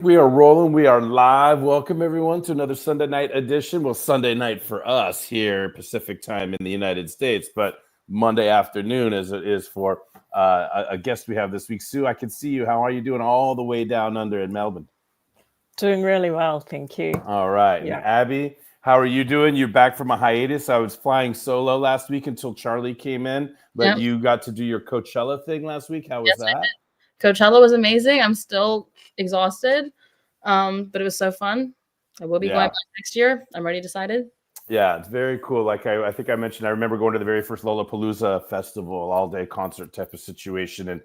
We are rolling. We are live. Welcome, everyone, to another Sunday night edition. Well, Sunday night for us here, Pacific time in the United States, but Monday afternoon as it is for a guest we have this week. Sue, I can see you. How are you doing all the way down under in Melbourne? Doing really well, thank you. All right. Yeah. And Abby, how are you doing? You're back from a hiatus. I was flying solo last week until Charlie came in, but you got to do your Coachella thing last week. How was that? Coachella was amazing. I'm still exhausted, but it was so fun. I will be going back next year. I'm already decided. Yeah, it's very cool. Like I think I mentioned, I remember going to the very first Lollapalooza festival, all-day concert type of situation, and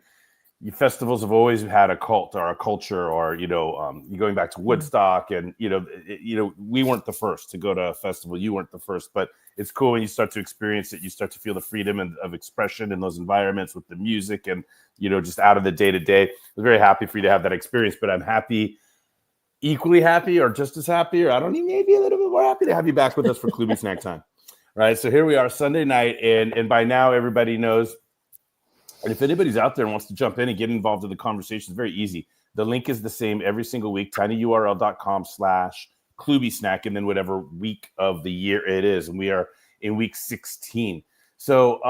festivals have always had a cult or a culture, or you going back to Woodstock, and we weren't the first to go to a festival. You weren't the first, but it's cool when you start to experience it. You start to feel the freedom of expression in those environments with the music, and just out of the day to day. I was very happy for you to have that experience, but I'm happy. Equally happy, or just as happy, or I don't know, maybe a little bit more happy to have you back with us for KloobySnack time. Right, so here we are Sunday night, and by now everybody knows. And if anybody's out there and wants to jump in and get involved in the conversation, it's very easy. The link is the same every single week, tinyurl.com/KloobySnack, and then whatever week of the year it is. And we are in week 16. So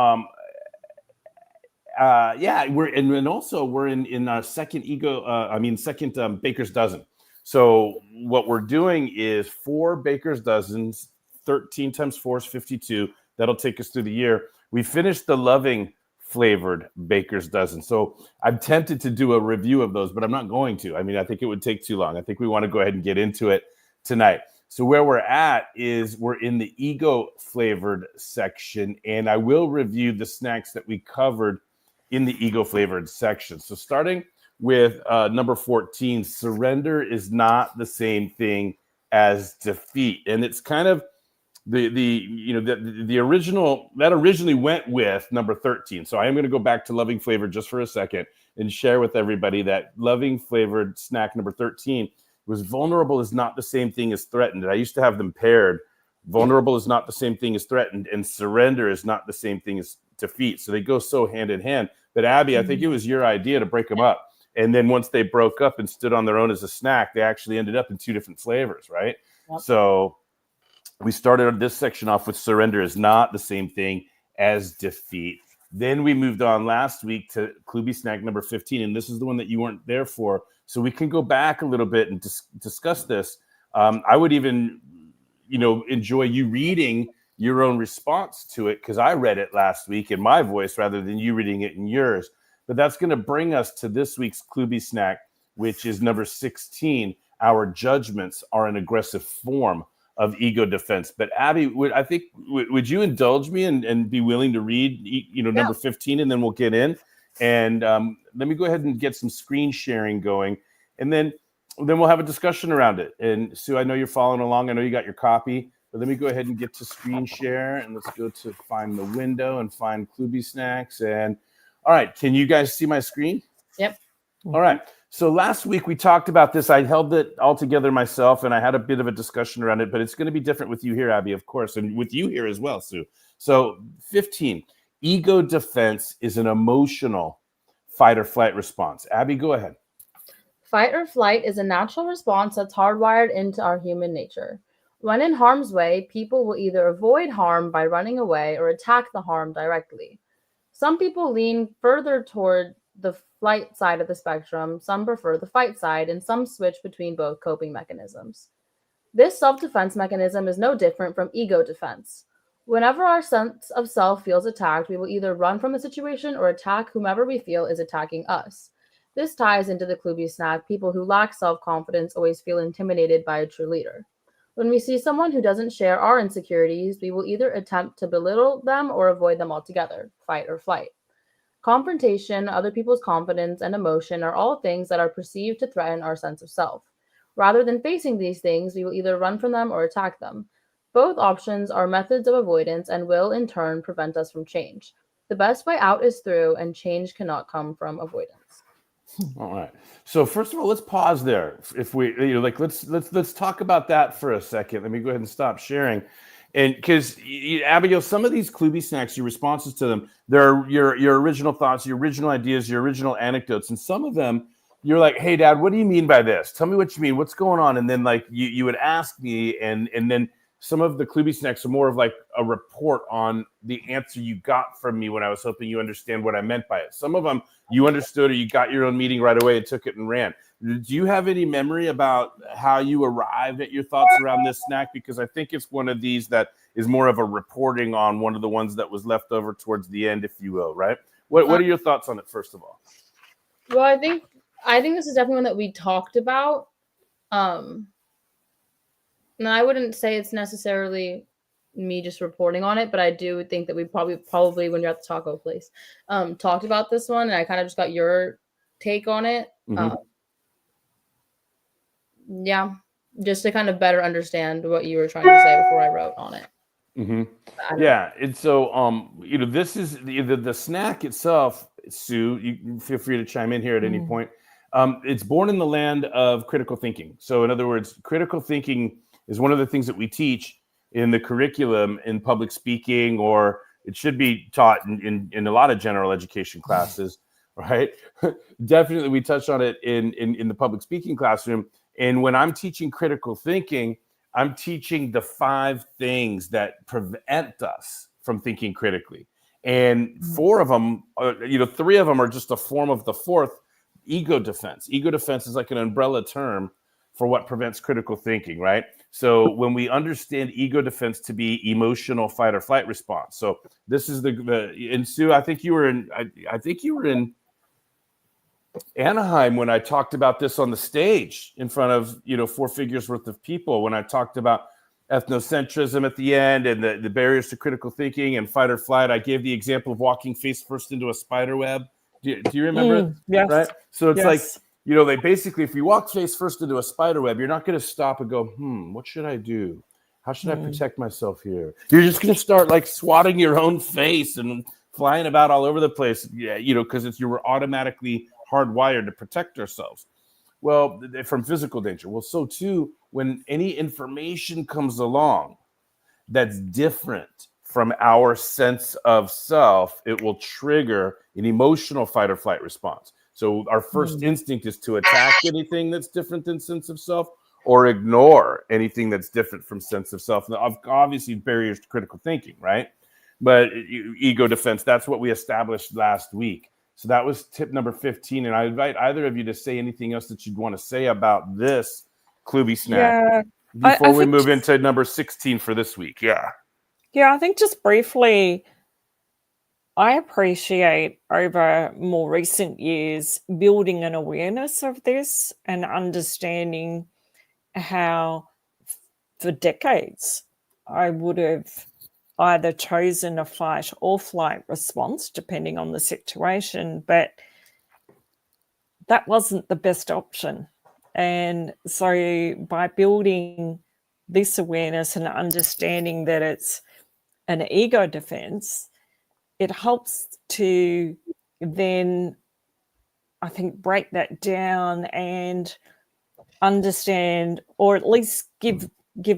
we're in our second second Baker's Dozen. So what we're doing is 4 Baker's Dozens, 13 times 4 is 52. That'll take us through the year. We finished the loving flavored Baker's Dozen. So I'm tempted to do a review of those, but I'm not going to. I mean, I think it would take too long. I think we want to go ahead and get into it tonight. So where we're at is we're in the ego flavored section, and I will review the snacks that we covered in the ego flavored section. So starting with number 14, surrender is not the same thing as defeat. And it's kind of the original that originally went with number 13. So I am going to go back to loving flavor just for a second and share with everybody that loving flavored snack number 13 was vulnerable is not the same thing as threatened. And I used to have them paired. Vulnerable is not the same thing as threatened, and surrender is not the same thing as defeat. So they go so hand in hand. But Abby, I think it was your idea to break them up. And then once they broke up and stood on their own as a snack, they actually ended up in 2 different flavors, right? Yep. So we started this section off with surrender is not the same thing as defeat. Then we moved on last week to KloobySnack number 15, and this is the one that you weren't there for. So we can go back a little bit and discuss this. I would even, enjoy you reading your own response to it, because I read it last week in my voice rather than you reading it in yours. But that's going to bring us to this week's KloobySnack, which is number 16. Our judgments are an aggressive form of ego defense. But Abby, would you indulge me and be willing to read, number 15, and then we'll get in. And let me go ahead and get some screen sharing going, and then we'll have a discussion around it. And Sue, I know you're following along. I know you got your copy. But let me go ahead and get to screen share, and let's go to find the window and find KloobySnacks. And all right, can you guys see my screen? Yep. All right. So last week we talked about this. I held it all together myself, and I had a bit of a discussion around it, but it's going to be different with you here, Abby, of course, and with you here as well, Sue. So 15, ego defense is an emotional fight or flight response. Abby, go ahead. Fight or flight is a natural response that's hardwired into our human nature. When in harm's way, people will either avoid harm by running away or attack the harm directly. Some people lean further toward the flight side of the spectrum, some prefer the fight side, and some switch between both coping mechanisms. This self-defense mechanism is no different from ego defense. Whenever our sense of self feels attacked, we will either run from the situation or attack whomever we feel is attacking us. This ties into the KloobySnack. People who lack self-confidence always feel intimidated by a true leader. When we see someone who doesn't share our insecurities, we will either attempt to belittle them or avoid them altogether, fight or flight. Confrontation, other people's confidence, and emotion are all things that are perceived to threaten our sense of self. Rather than facing these things, we will either run from them or attack them. Both options are methods of avoidance and will, in turn, prevent us from change. The best way out is through, and change cannot come from avoidance. All right. So first of all, let's pause there. If we, let's talk about that for a second. Let me go ahead and stop sharing. And because Abigail, some of these KloobySnacks, your responses to them, they're your original thoughts, your original ideas, your original anecdotes, and some of them, you're like, hey, Dad, what do you mean by this? Tell me what you mean. What's going on? And then like you would ask me, and then some of the KloobySnacks are more of like a report on the answer you got from me when I was hoping you understand what I meant by it. Some of them you understood, or you got your own meaning right away and took it and ran. Do you have any memory about how you arrived at your thoughts around this snack? Because I think it's one of these that is more of a reporting on one of the ones that was left over towards the end, if you will, right? What are your thoughts on it, first of all? Well, I think this is definitely one that we talked about. And I wouldn't say it's necessarily me just reporting on it, but I do think that we probably when you're at the taco place, talked about this one, and I kind of just got your take on it. Mm-hmm. Yeah, just to kind of better understand what you were trying to say before I wrote on it. Mm-hmm. Yeah, and so this is the snack itself. Sue, you feel free to chime in here at any point. It's born in the land of critical thinking. So in other words, critical thinking is one of the things that we teach in the curriculum in public speaking, or it should be taught in a lot of general education classes, right? Definitely we touch on it in the public speaking classroom. And when I'm teaching critical thinking, I'm teaching the 5 things that prevent us from thinking critically. And 4 of them, 3 of them are just a form of the 4th, ego defense. Ego defense is like an umbrella term for what prevents critical thinking, right? So when we understand ego defense to be emotional fight or flight response. So this is and Sue, I think you were in Anaheim when I talked about this on the stage in front of 4 figures worth of people, when I talked about ethnocentrism at the end and the barriers to critical thinking and fight or flight. I gave the example of walking face first into a spider web. Do you remember it? Yes. Right. So it's like, Yes. they basically, if you walk face first into a spider web, you're not going to stop and go, what should I do? How should I protect myself here? You're just going to start like swatting your own face and flying about all over the place. Yeah, because you were automatically hardwired to protect ourselves. Well, from physical danger. Well, so too, when any information comes along that's different from our sense of self, it will trigger an emotional fight or flight response. So our first instinct is to attack anything that's different than sense of self, or ignore anything that's different from sense of self. Now, obviously, barriers to critical thinking, right? But ego defense, that's what we established last week. So that was tip number 15. And I invite either of you to say anything else that you'd want to say about this KloobySnack before we move into number 16 for this week. Yeah, I think just briefly, I appreciate over more recent years building an awareness of this and understanding how for decades I would have either chosen a fight or flight response, depending on the situation, but that wasn't the best option. And so by building this awareness and understanding that it's an ego defense, it helps to then, I think, break that down and understand, or at least give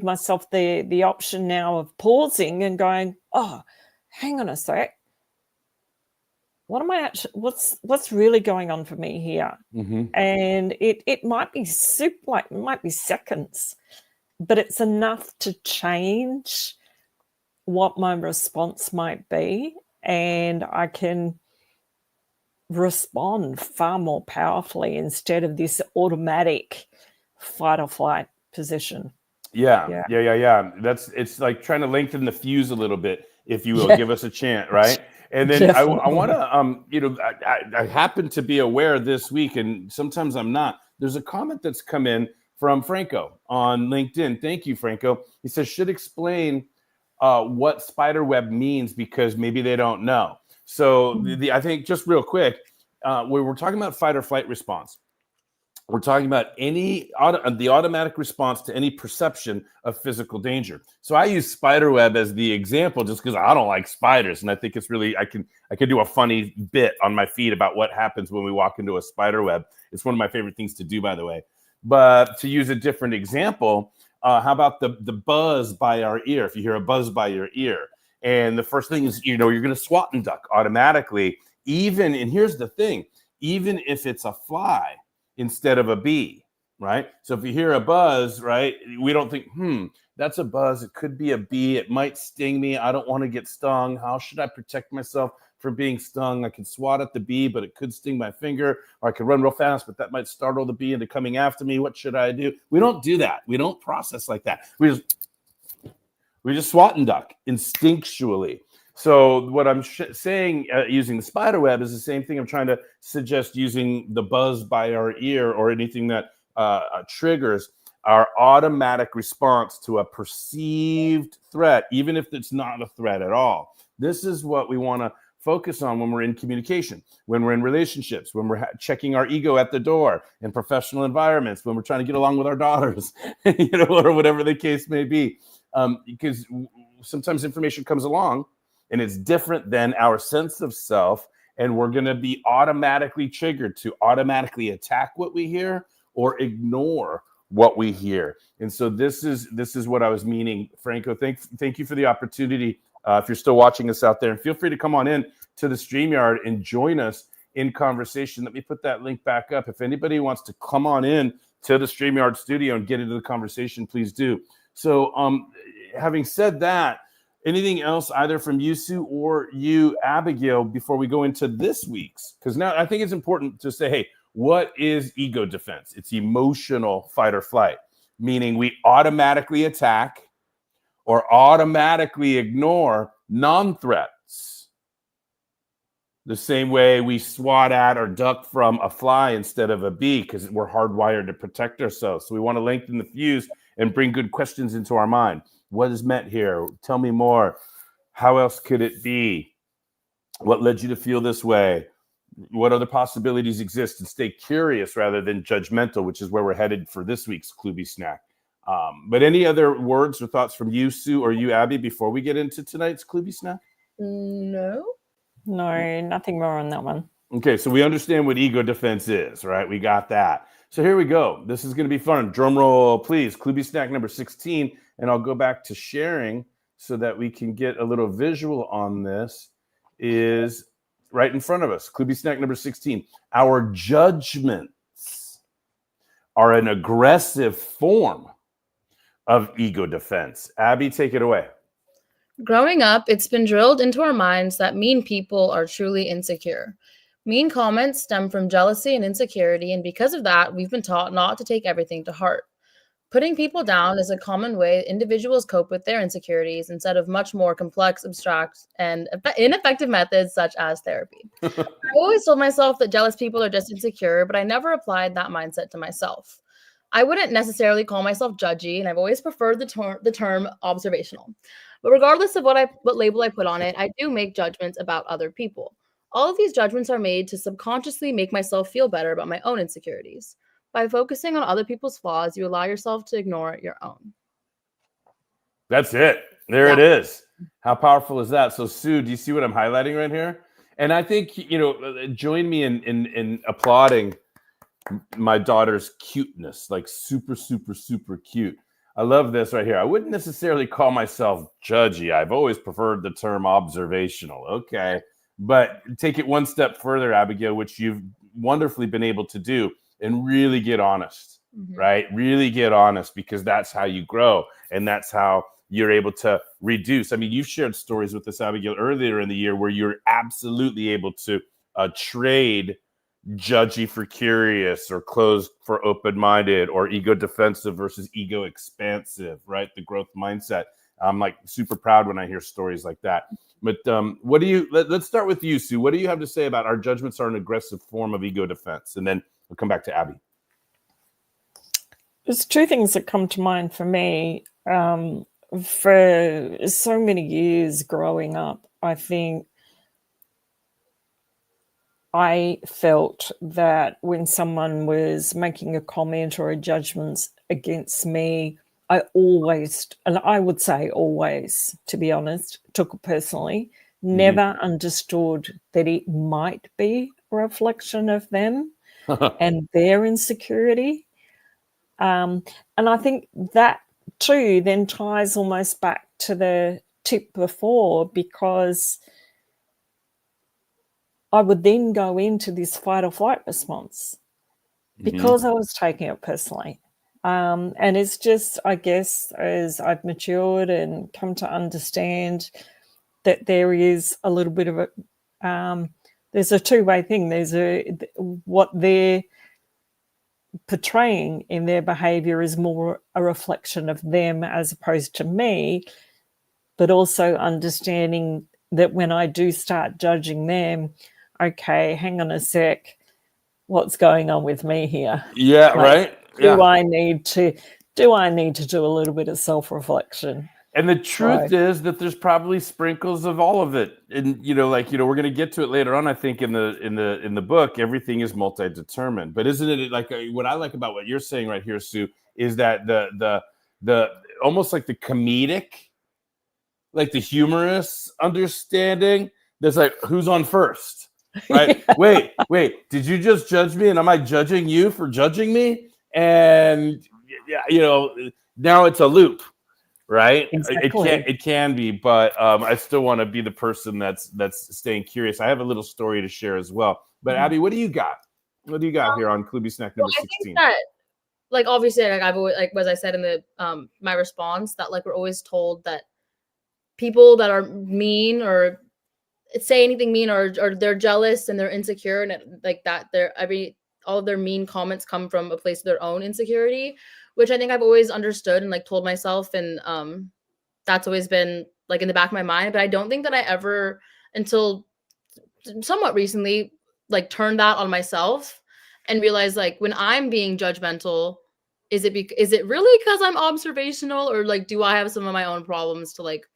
myself the option now of pausing and going, oh, hang on a sec. What am I actually, what's really going on for me here? And it might be it might be seconds, but it's enough to change what my response might be, and I can respond far more powerfully instead of this automatic fight or flight position. Yeah. It's like trying to lengthen the fuse a little bit, if you will. Give us a chant, right? And then I want to, I happen to be aware this week, and sometimes I'm not. There's a comment that's come in from Franco on LinkedIn. Thank you, Franco. He says, should explain what spider web means, because maybe they don't know. So I think just real quick, we're talking about fight or flight response. We're talking about the automatic response to any perception of physical danger. So I use spider web as the example just because I don't like spiders, and I think it's really I can do a funny bit on my feed about what happens when we walk into a spider web. It's one of my favorite things to do, by the way. But to use a different example, how about the buzz by our ear? If you hear a buzz by your ear, and the first thing is you're going to swat and duck automatically. And here's the thing: even if it's a fly, instead of a bee, right? So if you hear a buzz, right, we don't think, that's a buzz. It could be a bee. It might sting me. I don't want to get stung. How should I protect myself from being stung? I could swat at the bee, but it could sting my finger, or I could run real fast, but that might startle the bee into coming after me. What should I do? We don't do that. We don't process like that. We just swat and duck instinctually. So what I'm saying using the spider web is the same thing I'm trying to suggest using the buzz by our ear or anything that triggers our automatic response to a perceived threat, even if it's not a threat at all. This is what we want to focus on when we're in communication, when we're in relationships, when we're checking our ego at the door, in professional environments, when we're trying to get along with our daughters, or whatever the case may be. Because sometimes information comes along and it's different than our sense of self, and we're going to be automatically triggered to automatically attack what we hear or ignore what we hear. And so this is what I was meaning. Franco, thank you for the opportunity. If you're still watching us out there, and feel free to come on in to the StreamYard and join us in conversation. Let me put that link back up. If anybody wants to come on in to the StreamYard studio and get into the conversation, please do. So having said that, anything else either from you, Sue, or you, Abigail, before we go into this week's? Because now I think it's important to say, hey, what is ego defense? It's emotional fight or flight, meaning we automatically attack or automatically ignore non-threats. The same way we swat at or duck from a fly instead of a bee, because we're hardwired to protect ourselves. So we want to lengthen the fuse and bring good questions into our mind. What is meant here? Tell me more. How else could it be? What led you to feel this way? What other possibilities exist? And stay curious rather than judgmental, which is where we're headed for this week's KloobySnack. But any other words or thoughts from you, Sue, or you, Abby, before we get into tonight's KloobySnack? No, nothing more on that one. Okay, so we understand what ego defense is, right? We got that. So here we go. This is going to be fun. Drum roll, please. KloobySnack number 16. And I'll go back to sharing so that we can get a little visual on this. Is right in front of us. KloobySnack number 16. Our judgments are an aggressive form of ego defense. Abby, take it away. growing up, it's been drilled into our minds that mean people are truly insecure. Mean comments stem from jealousy and insecurity, and because of that, we've been taught not to take everything to heart. Putting people down is a common way individuals cope with their insecurities instead of much more complex, abstract, and ineffective methods such as therapy. I always told myself that jealous people are just insecure, but I never applied that mindset to myself. I wouldn't necessarily call myself judgy, and I've always preferred the term observational. But regardless of what label I put on it, I do make judgments about other people. All of these judgments are made to subconsciously make myself feel better about my own insecurities. By focusing on other people's flaws, you allow yourself to ignore your own. That's it. There it is. How powerful is that? So, Sue, do you see what I'm highlighting right here? And I think, join me in applauding my daughter's cuteness, like super, super, super cute. I love this right here. I wouldn't necessarily call myself judgy. I've always preferred the term observational. Okay. But take it one step further, Abigail, which you've wonderfully been able to do, and really get honest, right? Really get honest, because that's how you grow, and that's how you're able to reduce. I mean, you've shared stories with us, Abigail, earlier in the year where you're absolutely able to trade judgy for curious, or closed for open-minded, or ego defensive versus ego expansive, right? The growth mindset. I'm like super proud when I hear stories like that. But let's start with you, Sue. What do you have to say about our judgments are an aggressive form of ego defense? And then we'll come back to Abby. There's two things that come to mind for me. For so many years growing up, I think I felt that when someone was making a comment or a judgment against me, I always, and I would say always, to be honest, took it personally, never understood that it might be a reflection of them and their insecurity. And I think that too then ties almost back to the tip before, because I would then go into this fight or flight response. because I was taking it personally. And it's just, I guess, as I've matured and come to understand that there is a little bit of a, there's a two-way thing. There's what they're portraying in their behavior is more a reflection of them as opposed to me, but also understanding that when I do start judging them, okay, hang on a sec, what's going on with me here? Yeah, right. Do I need to do a little bit of self-reflection? And the truth is that there's probably sprinkles of all of it. And we're going to get to it later on. I think in the book, everything is multi-determined. But isn't it like what I like about what you're saying right here, Sue, is that the almost like the comedic, like the humorous understanding. There's like, who's on first, right? Yeah. Wait, did you just judge me? And am I judging you for judging me? And now it's a loop. Right. Exactly. It can be, but I still want to be the person that's staying curious. I have a little story to share as well. But Abby, what do you got? What do you got here on KloobySnack number 16? I think that, like, obviously, like I've always, like as I said in the my response, that like we're always told that people that are mean or say anything mean or they're jealous and they're insecure and like that all of their mean comments come from a place of their own insecurity, which I think I've always understood and like told myself. And that's always been like in the back of my mind. But I don't think that I ever, until somewhat recently, like turned that on myself and realized like when I'm being judgmental, is it really because I'm observational, or like do I have some of my own problems to like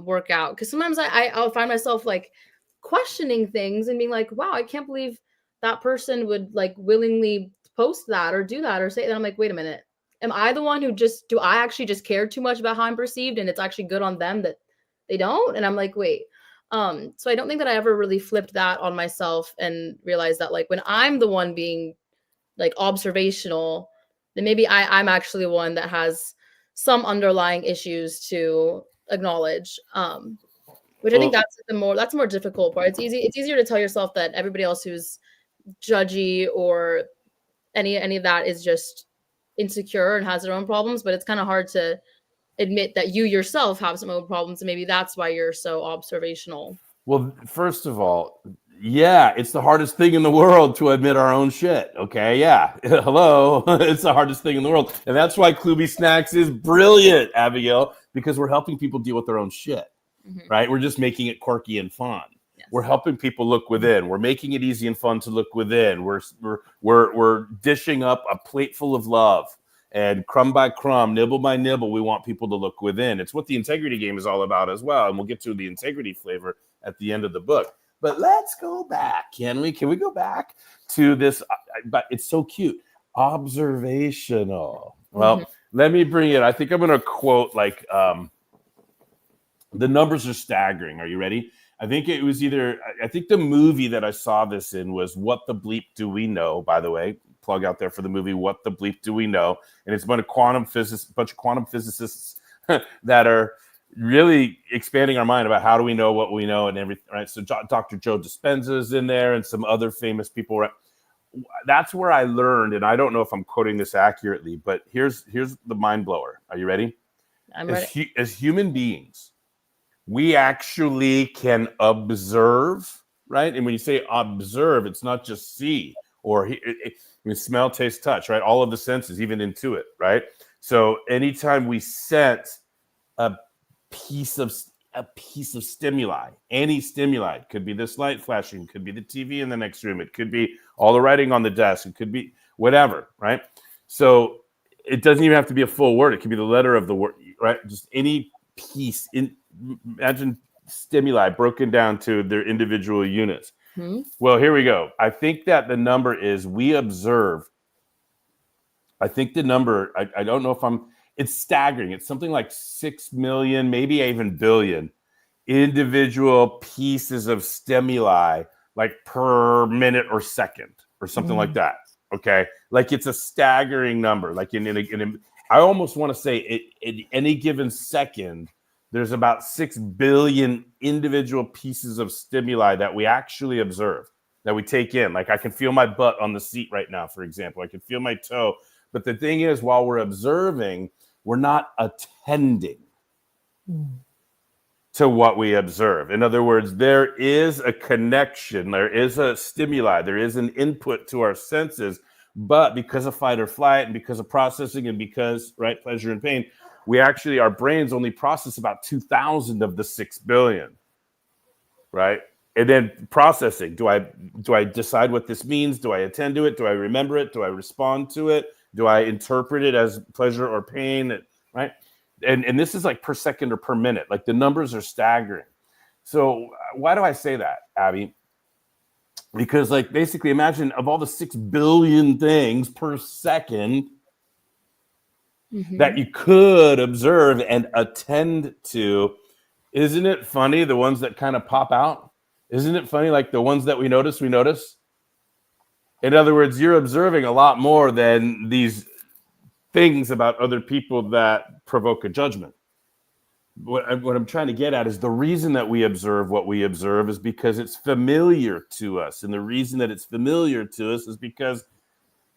work out? Because sometimes I'll find myself like questioning things and being like, wow, I can't believe that person would like willingly post that or do that or say that. I'm like, wait a minute. Am I the one who do I actually just care too much about how I'm perceived and it's actually good on them that they don't? And I'm like, wait. So I don't think that I ever really flipped that on myself and realized that like when I'm the one being like observational, then maybe I'm actually one that has some underlying issues to acknowledge. Which I think that's the more difficult part. It's easier to tell yourself that everybody else who's judgy or any of that is just insecure and has their own problems, but it's kind of hard to admit that you yourself have some own problems, and maybe that's why you're so observational. Well, first of all, yeah, it's the hardest thing in the world to admit our own shit. Okay, yeah. Hello. It's the hardest thing in the world. And that's why KloobySnacks is brilliant, Abigail, because we're helping people deal with their own shit, right? We're just making it quirky and fun. Yes. We're helping people look within. We're making it easy and fun to look within. We're dishing up a plate full of love, and crumb by crumb, nibble by nibble, we want people to look within. It's what the integrity game is all about as well. And we'll get to the integrity flavor at the end of the book. But let's go back, can we? Can we go back to this? But it's so cute. Observational. Well, let me bring it. I think I'm going to quote like the numbers are staggering. Are you ready? I think it was I think the movie that I saw this in was What the Bleep Do We Know, by the way. Plug out there for the movie What the Bleep Do We Know. And it's a bunch of quantum physicists that are really expanding our mind about how do we know what we know and everything, right? So Dr. Joe Dispenza is in there and some other famous people. Right? That's where I learned, and I don't know if I'm quoting this accurately, but here's the mind blower. Are you ready? I'm ready. As human beings, we actually can observe, right? And when you say observe, it's not just see or smell, taste, touch, right? All of the senses, even intuit, right? So anytime we sense a piece of stimuli, any stimuli, could be this light flashing, could be the TV in the next room, it could be all the writing on the desk, it could be whatever, right? So it doesn't even have to be a full word. It could be the letter of the word, right? Just any piece. Imagine stimuli broken down to their individual units. Well, here we go. I think that the number is we observe. I think the number, I don't know if it's staggering. It's something like 6 million, maybe even billion individual pieces of stimuli, like per minute or second or something like that. Okay. Like it's a staggering number. Like I almost want to say in any given second, there's about 6 billion individual pieces of stimuli that we actually observe. that we take in. Like I can feel my butt on the seat right now, for example. I can feel my toe. But the thing is, while we're observing, we're not attending to what we observe. In other words, there is a connection, there is a stimuli, there is an input to our senses, but because of fight or flight and because of processing and because, right, pleasure and pain, we actually, our brains only process about 2,000 of the 6 billion, right? And then processing, do I decide what this means? Do I attend to it? Do I remember it? Do I respond to it? Do I interpret it as pleasure or pain, right? And this is like per second or per minute. Like the numbers are staggering. So why do I say that, Abby? Because like basically imagine of all the 6 billion things per second that you could observe and attend to, isn't it funny the ones that kind of pop out? Isn't it funny like the ones that we notice? In other words, you're observing a lot more than these things about other people that provoke a judgment. What I'm trying to get at is the reason that we observe what we observe is because it's familiar to us. And the reason that it's familiar to us is because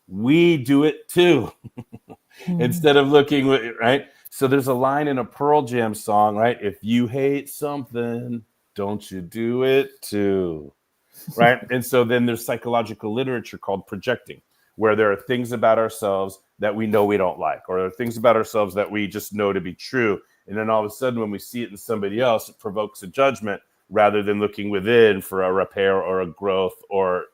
we do it too. Instead of looking, right? So there's a line in a Pearl Jam song, right? If you hate something, don't you do it too, right? And so then there's psychological literature called projecting, where there are things about ourselves that we know we don't like, or there are things about ourselves that we just know to be true. And then all of a sudden, when we see it in somebody else, it provokes a judgment rather than looking within for a repair or a growth or,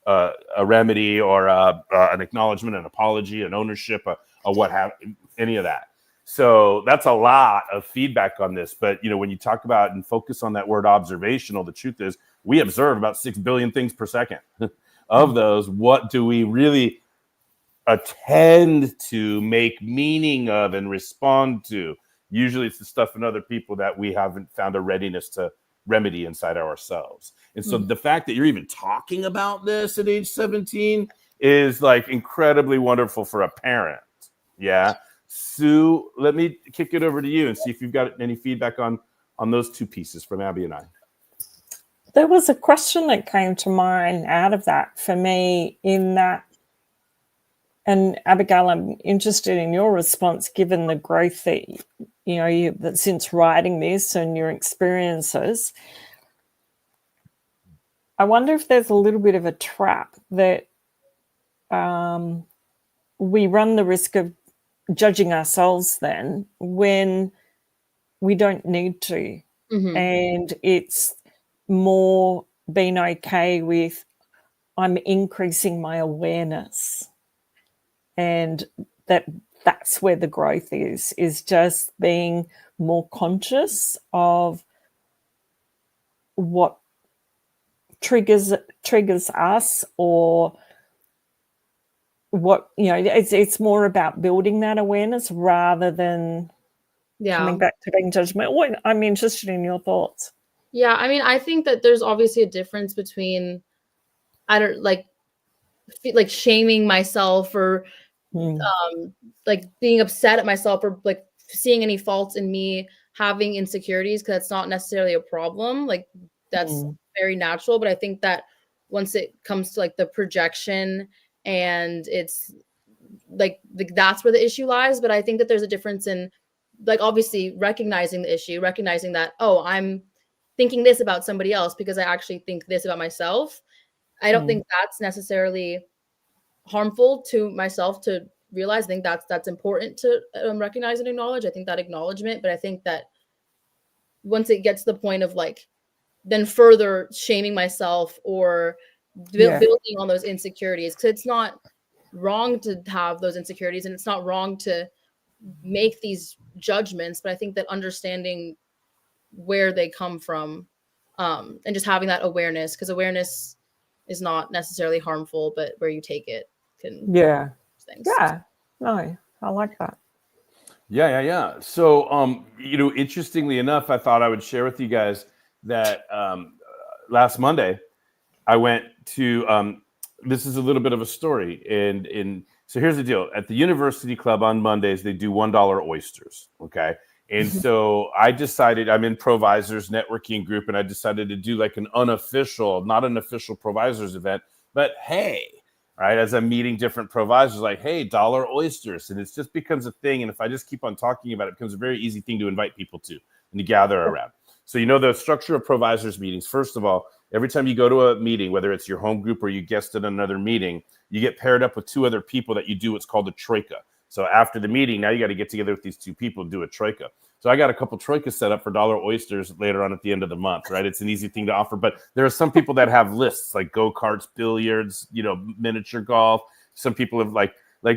a remedy or an acknowledgement, an apology, an ownership, a what have any of that. So that's a lot of feedback on this. But, when you talk about and focus on that word observational, the truth is we observe about 6 billion things per second. Of those, what do we really attend to, make meaning of, and respond to? Usually it's the stuff in other people that we haven't found a readiness to remedy inside ourselves. And so the fact that you're even talking about this at age 17 is like incredibly wonderful for a parent. Yeah. Sue, let me kick it over to you and see if you've got any feedback on those two pieces from Abby and I. There was a question that came to mind out of that for me in that, and Abigail, I'm interested in your response given the growth that, that since writing this and your experiences. I wonder if there's a little bit of a trap that we run the risk of judging ourselves then when we don't need to. And it's more being okay with I'm increasing my awareness, and that's where the growth is just being more conscious of what triggers us, or what it's more about building that awareness rather than coming back to being judgmental. I'm interested in your thoughts. Yeah, I mean, I think that there's obviously a difference between like shaming myself or like being upset at myself or like seeing any faults in me having insecurities, because that's not necessarily a problem. Like that's very natural. But I think that once it comes to like the projection and it's like that's where the issue lies. But I think that there's a difference in like obviously recognizing the issue, recognizing that, oh, I'm thinking this about somebody else because I actually think this about myself. I don't think that's necessarily harmful to myself to realize. I think that's important to recognize and acknowledge. I think that acknowledgement, but I think that once it gets to the point of like then further shaming myself or building on those insecurities, because it's not wrong to have those insecurities and it's not wrong to make these judgments, but I think that understanding where they come from and just having that awareness, because awareness is not necessarily harmful, but where you take it can things. No, I like that. Yeah. So interestingly enough, I thought I would share with you guys that last Monday I went to this is a little bit of a story, and so here's the deal. At the University Club on Mondays they do $1 oysters, okay? And so I decided, I'm in Provisors networking group, and I decided to do like an unofficial, not an official Provisors event, but hey, right, as I'm meeting different provisors, like, hey, dollar oysters. And it just becomes a thing. And if I just keep on talking about it, it becomes a very easy thing to invite people to and to gather around. So, you know, the structure of provisors meetings, first of all, every time you go to a meeting, whether it's your home group or you guested another meeting, you get paired up with 2 other people that you do what's called a troika. So after the meeting, now you got to get together with these 2 people and do a troika. So I got a couple troikas set up for dollar oysters later on at the end of the month, right? It's an easy thing to offer, but there are some people that have lists like go-karts, billiards, you know, miniature golf. Some people have like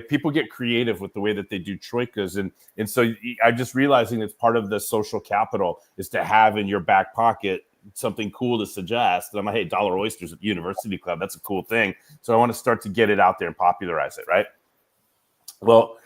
people get creative with the way that they do troikas. And so I'm just realizing it's part of the social capital is to have in your back pocket something cool to suggest. And I'm like, hey, dollar oysters at the University Club, that's a cool thing. So I want to start to get it out there and popularize it, right? Well,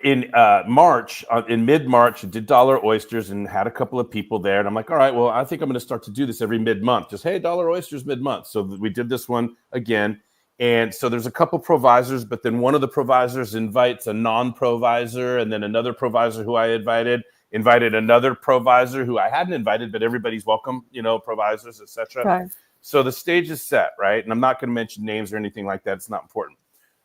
in mid-March, I did dollar oysters and had a couple of people there. And I'm like, all right, well, I think I'm going to start to do this every mid-month. Just, hey, dollar oysters mid-month. So we did this one again. And so there's a couple provisors, but then one of the provisors invites a non-provisor, and then another provisor who I invited another provisor who I hadn't invited, but everybody's welcome, you know, provisors, etc. Right. So the stage is set, right? And I'm not going to mention names or anything like that. It's not important.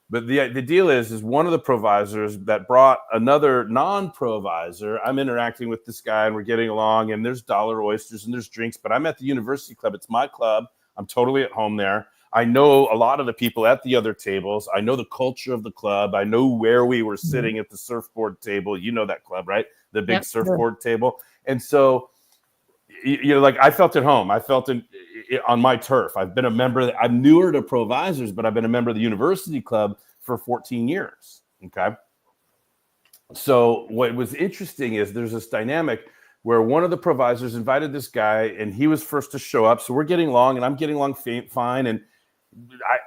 But the deal is one of the provisors that brought another non-provisor. I'm interacting with this guy and we're getting along, and there's dollar oysters and there's drinks, but I'm at the University Club. It's my club. I'm totally at home there. I know a lot of the people at the other tables. I know the culture of the club. I know where we were sitting at the surfboard table. You know that club, right? The big surfboard table. And so, you know, like I felt at home. I felt on my turf. I've been a member. I'm newer to provisors, but I've been a member of the University Club for 14 years. Okay. So what was interesting is there's this dynamic where one of the provisors invited this guy and he was first to show up. So we're getting along and I'm getting along fine. And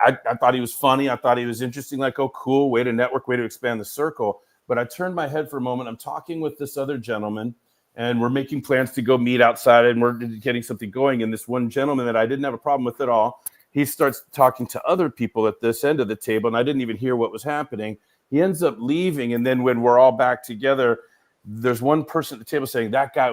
I thought he was funny. I thought he was interesting. Like, oh, cool. Way to network, way to expand the circle. But I turned my head for a moment. I'm talking with this other gentleman and we're making plans to go meet outside and we're getting something going. And this one gentleman that I didn't have a problem with at all, he starts talking to other people at this end of the table. And I didn't even hear what was happening. He ends up leaving. And then when we're all back together, there's one person at the table saying that guy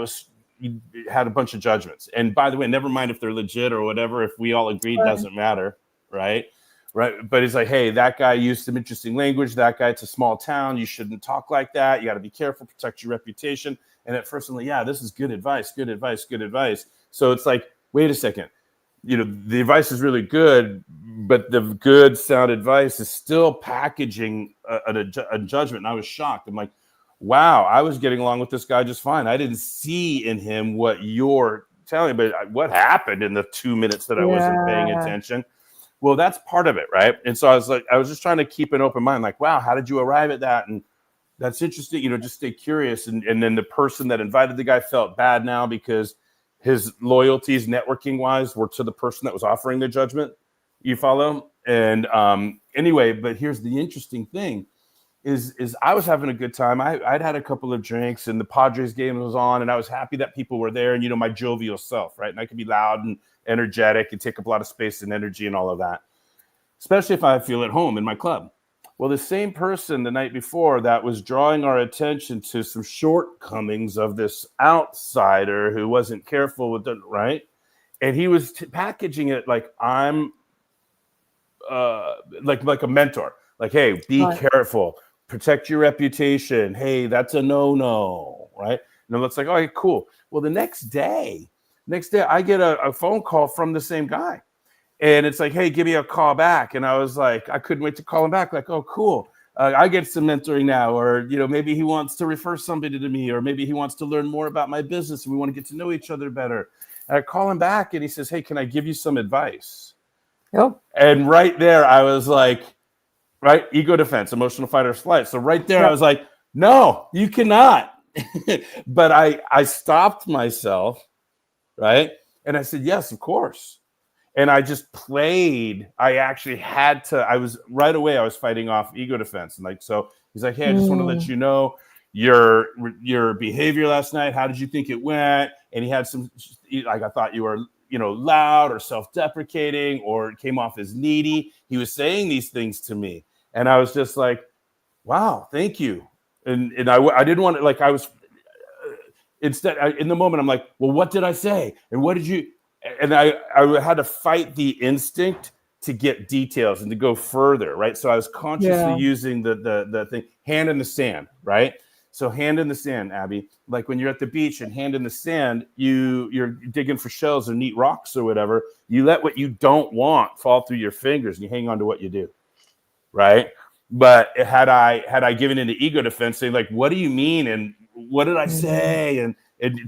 had a bunch of judgments. And by the way, never mind if they're legit or whatever, if we all agree, it doesn't matter. Right. But he's like, hey, that guy used some interesting language. That guy, it's a small town. You shouldn't talk like that. You got to be careful, protect your reputation. And at first I'm like, yeah, this is good advice. So it's like, wait a second. You know, the advice is really good, but the good sound advice is still packaging a judgment. And I was shocked. I'm like, wow, I was getting along with this guy just fine. I didn't see in him what you're telling me, but what happened in the 2 minutes that I wasn't paying attention? Well, that's part of it, right? And so I was just trying to keep an open mind, like, wow, how did you arrive at that? And that's interesting, you know, just stay curious. And then the person that invited the guy felt bad now because his loyalties, networking wise, were to the person that was offering the judgment. You follow? And anyway, but here's the interesting thing is I was having a good time. I'd had a couple of drinks and the Padres game was on and I was happy that people were there and, you know, my jovial self, right? And I could be loud and energetic and take up a lot of space and energy and all of that, especially if I feel at home in my club. Well, the same person the night before that was drawing our attention to some shortcomings of this outsider who wasn't careful with it, right? And he was packaging it like I'm like a mentor. Like, hey, be careful, protect your reputation. Hey, that's a no-no, right? And it's like, oh, cool. Well, the next day, I get a phone call from the same guy. And it's like, hey, give me a call back. And I was like, I couldn't wait to call him back. Like, oh, cool. I get some mentoring now. Or, you know, maybe he wants to refer somebody to me. Or maybe he wants to learn more about my business. And we want to get to know each other better. And I call him back and he says, hey, can I give you some advice? Yep. And right there, I was like, right, ego defense, emotional fight or flight. So right there, I was like, no, you cannot. But I stopped myself, right? And I said, yes, of course. And I just played. I actually had to. I was fighting off ego defense. And like, so he's like, hey, I just want to let you know your behavior last night. How did you think it went? And he had some, like, I thought you were, you know, loud or self-deprecating, or it came off as needy. He was saying these things to me. And I was just like, wow, thank you. And I didn't want to, like, I was instead, in the moment, I'm like, well, what did I say? And what did you? And I had to fight the instinct to get details and to go further, right? So I was consciously using the thing, hand in the sand, right? So hand in the sand, Abby, like when you're at the beach and hand in the sand, you're digging for shells or neat rocks or whatever. You let what you don't want fall through your fingers and you hang on to what you do, right? But had I given into ego defense, saying like, what do you mean? And what did I say? And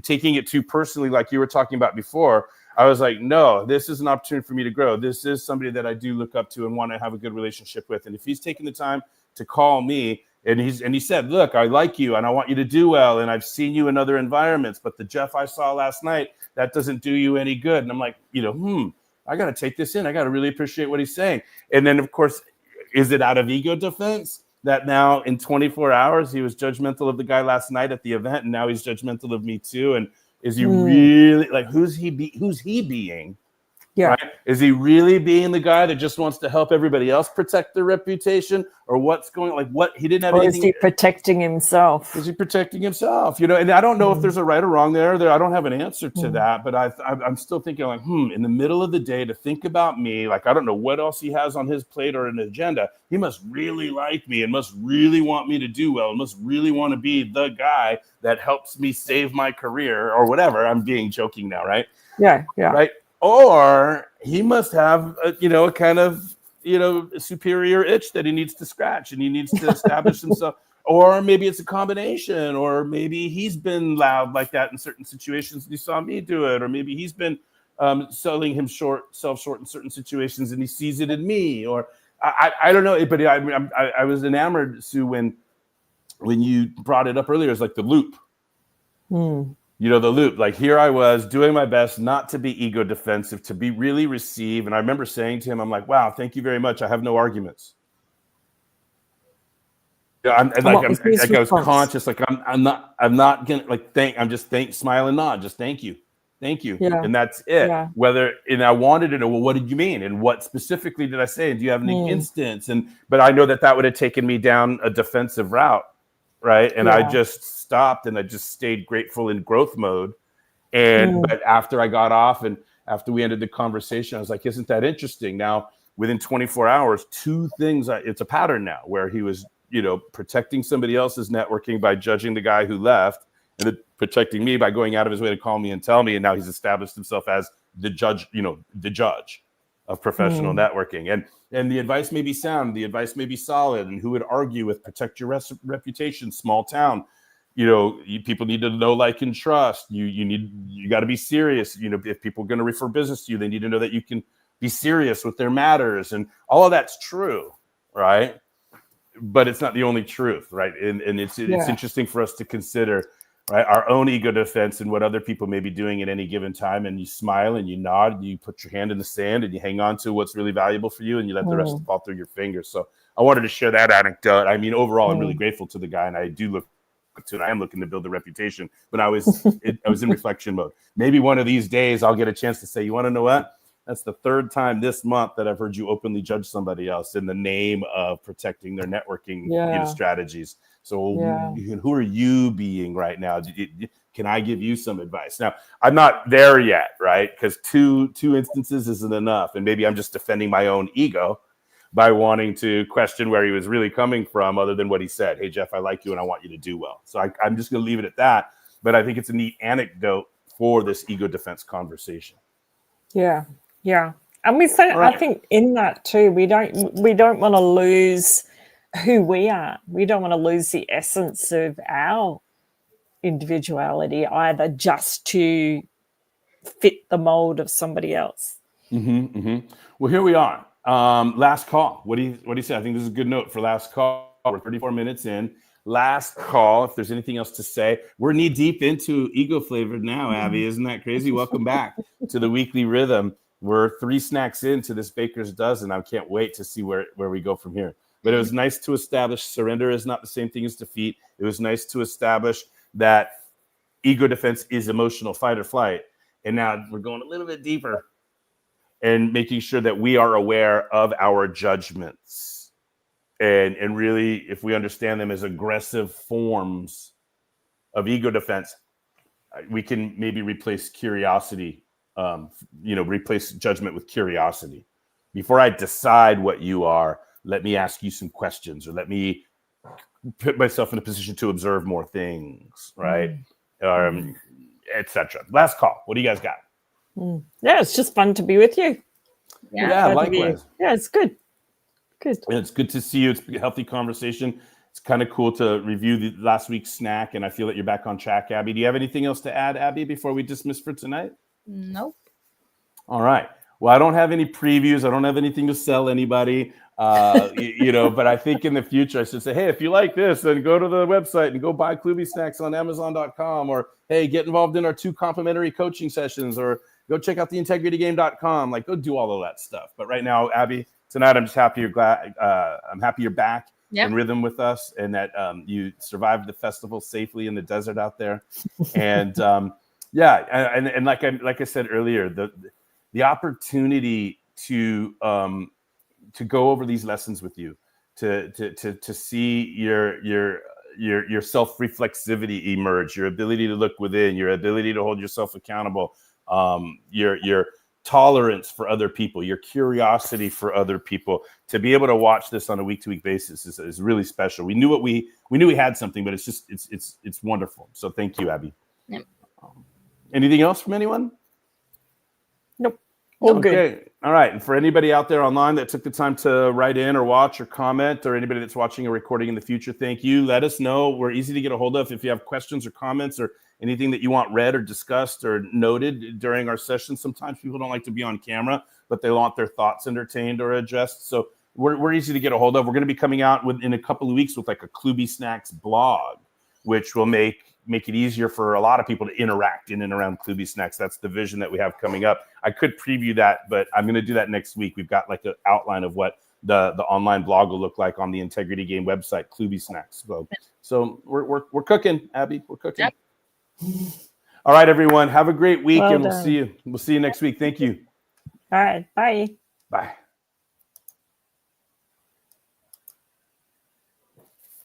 taking it too personally, like you were talking about before, I was like, no, this is an opportunity for me to grow. This is somebody that I do look up to and want to have a good relationship with. And if he's taking the time to call me, and he said, look, I like you and I want you to do well. And I've seen you in other environments, but the Jeff I saw last night, that doesn't do you any good. And I'm like, I got to take this in. I got to really appreciate what he's saying. And then, of course, is it out of ego defense that now in 24 hours, he was judgmental of the guy last night at the event, and now he's judgmental of me too? And is he really, like, who's he being? Yeah. Right? Is he really being the guy that just wants to help everybody else protect their reputation, or what's going on? Like, what he didn't have anything. Is he protecting himself? Is he protecting himself? And I don't know if there's a right or wrong there. I don't have an answer to that, but I'm still thinking like, in the middle of the day to think about me, like, I don't know what else he has on his plate or an agenda. He must really like me and must really want me to do well and must really want to be the guy that helps me save my career or whatever. I'm being joking now, right? Yeah. Right. Or he must have, a kind of, superior itch that he needs to scratch and he needs to establish himself. Or maybe it's a combination, or maybe he's been loud like that in certain situations and he saw me do it. Or maybe he's been selling himself short in certain situations and he sees it in me. Or I don't know, but I was enamored, Sue, when you brought it up earlier, it's like the loop. The loop, like here I was doing my best not to be ego defensive, to be really receive. And I remember saying to him, I'm like, wow, thank you very much. I have no arguments. I was conscious, like I'm not gonna like I'm just smile and nod, just thank you. Yeah. And that's it. Yeah. And I wanted to know, well, what did you mean? And what specifically did I say? And do you have any instance? But I know that would have taken me down a defensive route. Right. And I just stopped and I just stayed grateful in growth mode. But after I got off and after we ended the conversation, I was like, isn't that interesting? Now, within 24 hours, two things, it's a pattern now where he was, protecting somebody else's networking by judging the guy who left, and then protecting me by going out of his way to call me and tell me. And now he's established himself as the judge, the judge of professional networking. And the advice may be sound, the advice may be solid. And who would argue with protect your reputation, small town? People need to know, like, and trust. You got to be serious. If people are going to refer business to you, they need to know that you can be serious with their matters. And all of that's true, right? But it's not the only truth, right? And it's interesting for us to consider, right, our own ego defense and what other people may be doing at any given time. And you smile and you nod, and you put your hand in the sand and you hang on to what's really valuable for you, and you let the rest fall through your fingers. So I wanted to share that anecdote. I mean, overall, I'm really grateful to the guy, and I do look to it. I am looking to build a reputation, but I was in reflection mode. Maybe one of these days I'll get a chance to say, you want to know what? That's the third time this month that I've heard you openly judge somebody else in the name of protecting their networking strategies. So who are you being right now? Can I give you some advice? Now, I'm not there yet, right? Because two instances isn't enough. And maybe I'm just defending my own ego by wanting to question where he was really coming from, other than what he said. Hey, Jeff, I like you and I want you to do well. So I'm just going to leave it at that. But I think it's a neat anecdote for this ego defense conversation. Yeah. And we say, I think in that too, we don't want to lose who we are. We don't want to lose the essence of our individuality either just to fit the mold of somebody else. Well, here we are. Last call. What do you say? I think this is a good note for last call. We're 34 minutes in. Last call. If there's anything else to say, we're knee deep into ego flavored now, Abby. Isn't that crazy? Welcome back to the weekly rhythm. We're 3 snacks into this baker's dozen. I can't wait to see where we go from here. But it was nice to establish surrender is not the same thing as defeat. It was nice to establish that ego defense is emotional fight or flight. And now we're going a little bit deeper and making sure that we are aware of our judgments. And really, if we understand them as aggressive forms of ego defense, we can maybe replace curiosity, replace judgment with curiosity. Before I decide what you are, let me ask you some questions, or let me put myself in a position to observe more things, right? Etc. Last call. What do you guys got? Yeah, it's just fun to be with you. Yeah, likewise. Yeah, it's good. Good. And it's good to see you. It's a healthy conversation. It's kind of cool to review the last week's snack, and I feel that you're back on track, Abby. Do you have anything else to add, Abby, before we dismiss for tonight? Nope. All right. Well, I don't have any previews. I don't have anything to sell anybody, but I think in the future I should say, hey, if you like this, then go to the website and go buy KloobySnacks on Amazon.com, or, hey, get involved in our 2 complimentary coaching sessions, or go check out theintegritygame.com. Like, go do all of that stuff. But right now, Abby, tonight I'm just happy I'm happy you're back in rhythm with us, and that you survived the festival safely in the desert out there. And and like I said earlier, the opportunity to go over these lessons with you, to see your self-reflexivity emerge, your ability to look within, your ability to hold yourself accountable, your tolerance for other people, your curiosity for other people, to be able to watch this on a week-to-week basis is really special. We knew we had something, but it's wonderful. So thank you, Abby. Yep. Anything else from anyone? Nope. All good. Okay. All right. And for anybody out there online that took the time to write in or watch or comment, or anybody that's watching a recording in the future, thank you. Let us know. We're easy to get a hold of if you have questions or comments or anything that you want read or discussed or noted during our session. Sometimes people don't like to be on camera, but they want their thoughts entertained or addressed. So we're easy to get a hold of. We're going to be coming out in a couple of weeks with like a KloobySnacks blog, which will make it easier for a lot of people to interact in and around KloobySnacks. That's the vision that we have coming up. I could preview that, but I'm going to do that next week. We've got like an outline of what the online blog will look like on the Integrity Game website, KloobySnacks. So we're cooking, Abby. We're cooking. Yep. All right, everyone. Have a great week, Well and done. we'll see you next week. Thank you. All right. Bye. Bye.